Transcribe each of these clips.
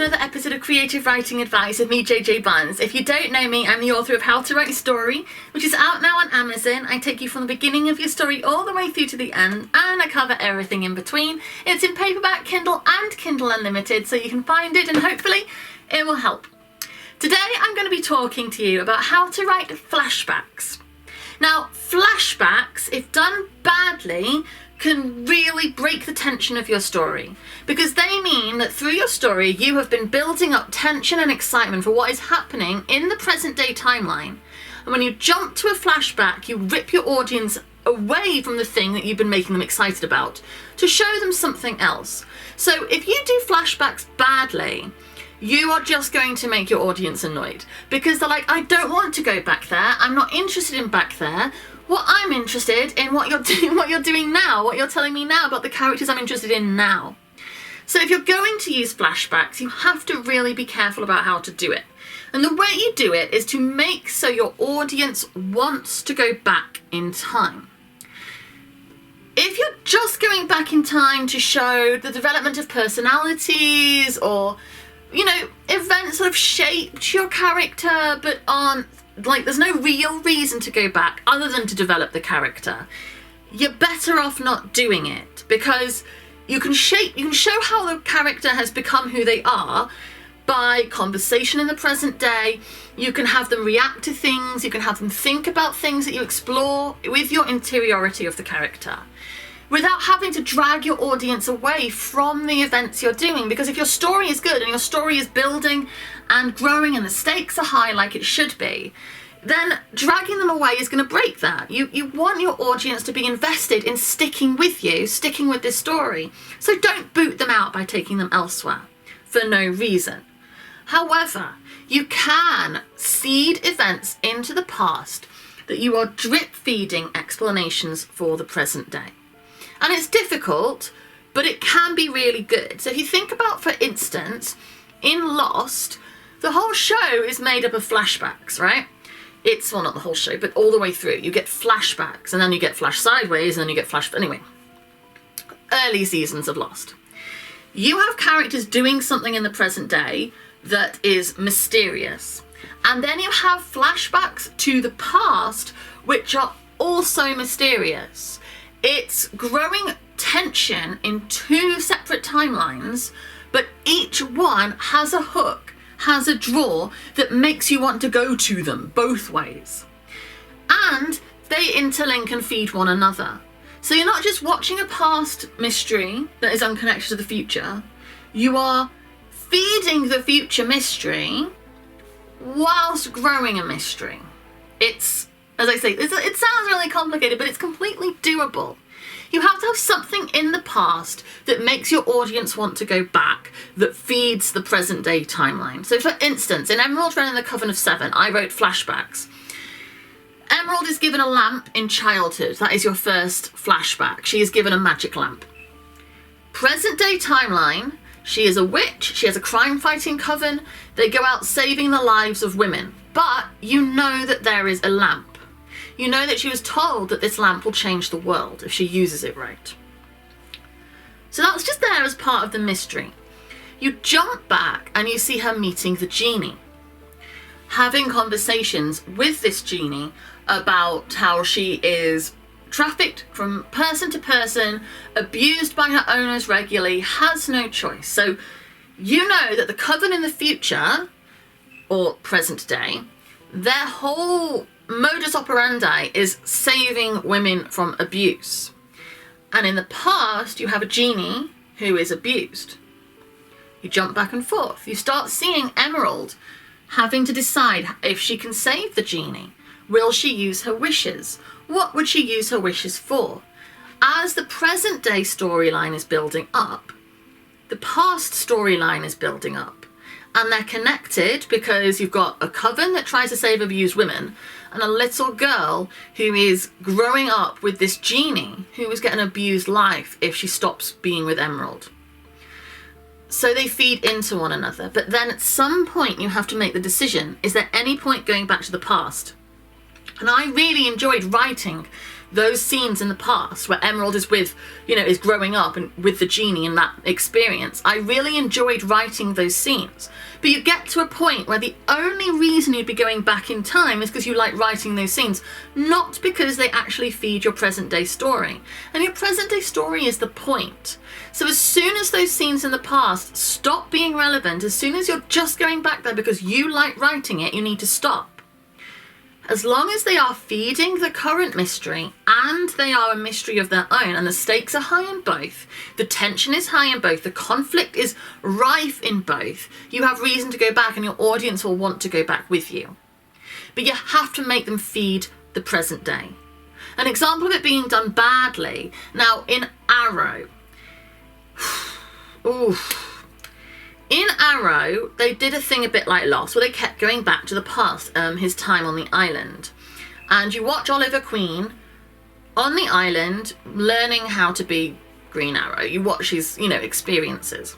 to another episode of Creative Writing Advice with me, JJ Buns. If you don't know me, I'm the author of How to Write a Story, which is out now on Amazon. I take you from the beginning of your story all the way through to the end, and I cover everything in between. It's in paperback, Kindle, and Kindle Unlimited, so you can find it and hopefully it will help. Today I'm going to be talking to you about how to write flashbacks. Now, flashbacks, if done badly, can really break the tension of your story, because they mean that through your story you have been building up tension and excitement for what is happening in the present day timeline, and when you jump to a flashback you rip your audience away from the thing that you've been making them excited about to show them something else. So if you do flashbacks badly, you are just going to make your audience annoyed, because they're like, I don't want to go back there, I'm not interested in back there. What I'm interested in what you're doing now, what you're telling me now about the characters I'm interested in now. So if you're going to use flashbacks, you have to really be careful about how to do it. And the way you do it is to make so your audience wants to go back in time. If you're just going back in time to show the development of personalities, or, you know, events that have shaped your character but aren't, like, there's no real reason to go back other than to develop the character, you're better off not doing it, because you can show how the character has become who they are by conversation in the present day. You can have them react to things, you can have them think about things that you explore with your interiority of the character, without having to drag your audience away from the events you're doing. Because if your story is good and your story is building and growing and the stakes are high like it should be, then dragging them away is going to break that. You want your audience to be invested in sticking with you, sticking with this story. So don't boot them out by taking them elsewhere for no reason. However, you can seed events into the past that you are drip feeding explanations for the present day. And it's difficult, but it can be really good. So if you think about, for instance, in Lost, the whole show is made up of flashbacks, right? It's, well, not the whole show, but all the way through. You get flashbacks, and then you get flash sideways, and then you get flash... Anyway, early seasons of Lost. You have characters doing something in the present day that is mysterious. And then you have flashbacks to the past, which are also mysterious. It's growing tension in two separate timelines, but each one has a hook, has a draw that makes you want to go to them both ways. And they interlink and feed one another. So you're not just watching a past mystery that is unconnected to the future, you are feeding the future mystery whilst growing a mystery. It's, as I say, it sounds really complicated, but it's completely doable. You have to have something in the past that makes your audience want to go back, that feeds the present day timeline. So for instance, in Emerald Ren and the Coven of Seven, I wrote flashbacks. Emerald is given a lamp in childhood. That is your first flashback. She is given a magic lamp. Present day timeline, she is a witch, she has a crime fighting coven, they go out saving the lives of women. But you know that there is a lamp. You know that she was told that this lamp will change the world if she uses it right. So that's just there as part of the mystery. You jump back and you see her meeting the genie, having conversations with this genie about how she is trafficked from person to person, abused by her owners regularly, has no choice. So you know that the coven in the future, or present day, their whole modus operandi is saving women from abuse. And in the past, you have a genie who is abused. You jump back and forth. You start seeing Emerald having to decide if she can save the genie. Will she use her wishes? What would she use her wishes for? As the present day storyline is building up, the past storyline is building up. And they're connected because you've got a coven that tries to save abused women and a little girl who is growing up with this genie who is getting an abused life if she stops being with Emerald. So they feed into one another. But then at some point you have to make the decision, is there any point going back to the past? And I really enjoyed writing those scenes in the past where Emerald is with, is growing up and with the genie in that experience. I really enjoyed writing those scenes. But you get to a point where the only reason you'd be going back in time is because you like writing those scenes, not because they actually feed your present day story. And your present day story is the point. So as soon as those scenes in the past stop being relevant, as soon as you're just going back there because you like writing it, you need to stop. As long as they are feeding the current mystery and they are a mystery of their own and the stakes are high in both, the tension is high in both, the conflict is rife in both, you have reason to go back and your audience will want to go back with you. But you have to make them feed the present day. An example of it being done badly, now in Arrow, in Arrow, they did a thing a bit like Lost, where they kept going back to the past, his time on the island. And you watch Oliver Queen on the island learning how to be Green Arrow. You watch his, experiences.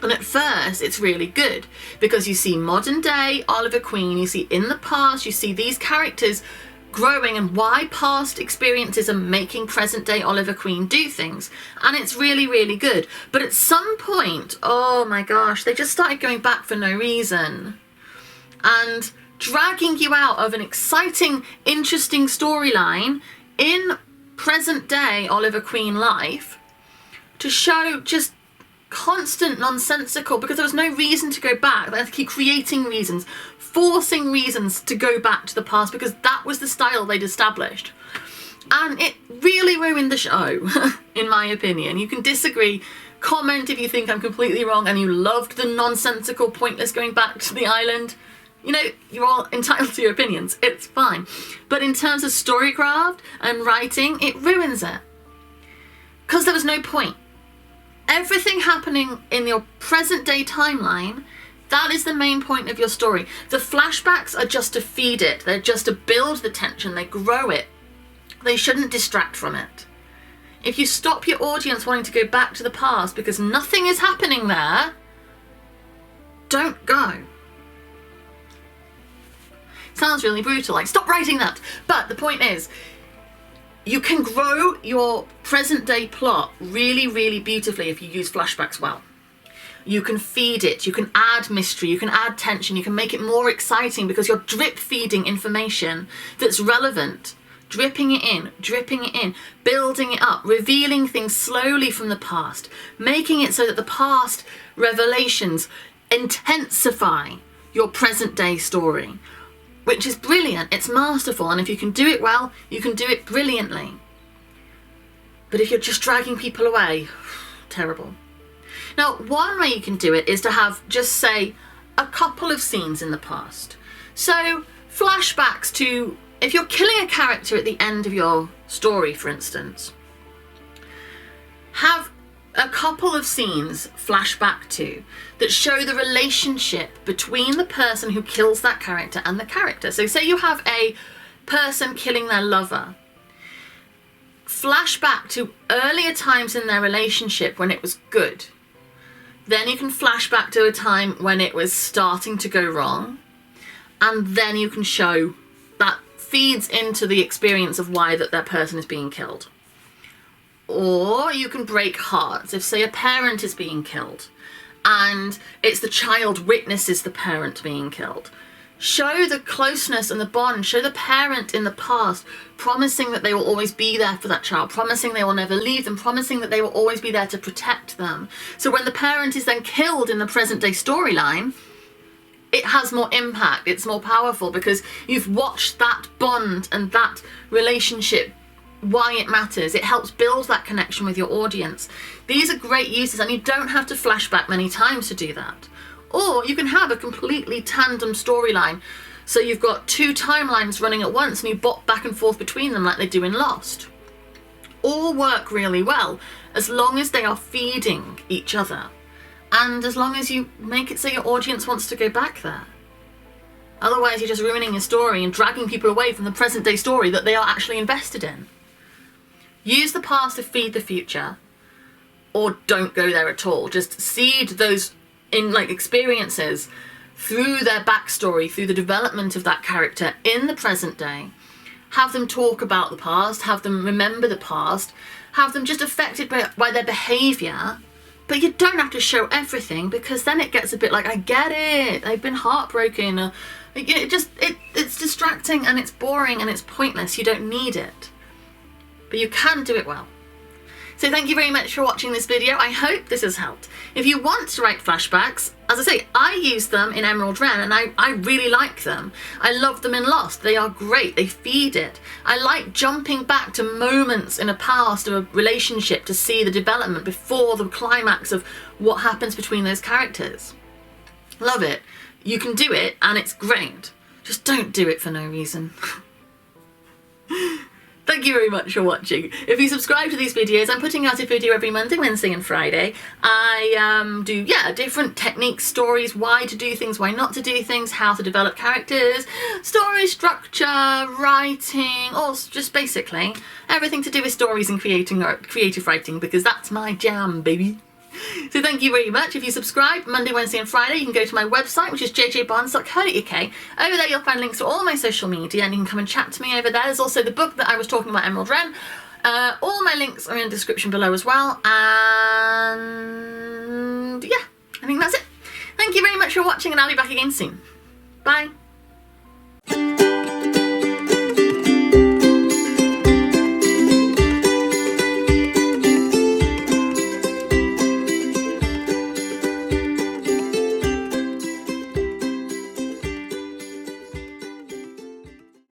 And at first, it's really good, because you see modern day Oliver Queen, you see in the past, you see these characters growing and why past experiences are making present day Oliver Queen do things, and it's really, really good. But at some point, oh my gosh, they just started going back for no reason and dragging you out of an exciting, interesting storyline in present day Oliver Queen life to show just constant nonsensical, because there was no reason to go back. They had to keep creating reasons, forcing reasons to go back to the past, because that was the style they'd established. And it really ruined the show, in my opinion. You can disagree, comment if you think I'm completely wrong and you loved the nonsensical, pointless going back to the island. You're all entitled to your opinions, it's fine. But in terms of storycraft and writing, it ruins it. Because there was no point. Everything happening in your present day timeline, that is the main point of your story. The flashbacks are just to feed it. They're just to build the tension. They grow it. They shouldn't distract from it. If you stop your audience wanting to go back to the past because nothing is happening there, don't go. Sounds really brutal, like stop writing that. But the point is, you can grow your present day plot really, really beautifully if you use flashbacks well. You can feed it, you can add mystery, you can add tension, you can make it more exciting because you're drip feeding information that's relevant, dripping it in, building it up, revealing things slowly from the past, making it so that the past revelations intensify your present day story. Which is brilliant, it's masterful, and if you can do it well, you can do it brilliantly. But if you're just dragging people away, terrible. Now, one way you can do it is to have just, say, a couple of scenes in the past. So, flashbacks to, if you're killing a character at the end of your story, for instance, have a couple of scenes flashback to that show the relationship between the person who kills that character and the character. So say you have a person killing their lover, flashback to earlier times in their relationship when it was good. Then you can flash back to a time when it was starting to go wrong, and then you can show that feeds into the experience of why that person is being killed. Or you can break hearts. If, say, a parent is being killed and it's the child witnesses the parent being killed, show the closeness and the bond. Show the parent in the past promising that they will always be there for that child, promising they will never leave them, promising that they will always be there to protect them. So when the parent is then killed in the present day storyline, it has more impact, it's more powerful, because you've watched that bond and that relationship, why it matters. It helps build that connection with your audience. These are great uses, and you don't have to flashback many times to do that. Or you can have a completely tandem storyline, so you've got two timelines running at once and you bop back and forth between them like they do in Lost. All work really well as long as they are feeding each other, and as long as you make it so your audience wants to go back there. Otherwise you're just ruining your story and dragging people away from the present day story that they are actually invested in. Use the past to feed the future, or don't go there at all. Just seed those experiences through their backstory, through the development of that character in the present day, have them talk about the past, have them remember the past, have them just affected by their behaviour. But you don't have to show everything, because then it gets a bit like, I get it, they've been heartbroken. Or, it's distracting and it's boring and it's pointless. You don't need it. But you can do it well. So thank you very much for watching this video. I hope this has helped. If you want to write flashbacks, as I say, I use them in Emerald Wren and I really like them. I love them in Lost. They are great. They feed it. I like jumping back to moments in a past of a relationship to see the development before the climax of what happens between those characters. Love it. You can do it and it's great. Just don't do it for no reason. Thank you very much for watching. If you subscribe to these videos, I'm putting out a video every Monday, Wednesday and Friday. I do, different techniques, stories, why to do things, why not to do things, how to develop characters, story structure, writing, or just basically everything to do with stories and creative writing, because that's my jam, baby. So thank you very much. If you subscribe Monday, Wednesday and Friday, you can go to my website, which is jjbarnes.co.uk. Over there you'll find links to all my social media and you can come and chat to me over there. There's also the book that I was talking about, Emerald Wren. All my links are in the description below as well. And yeah, I think that's it. Thank you very much for watching and I'll be back again soon. Bye.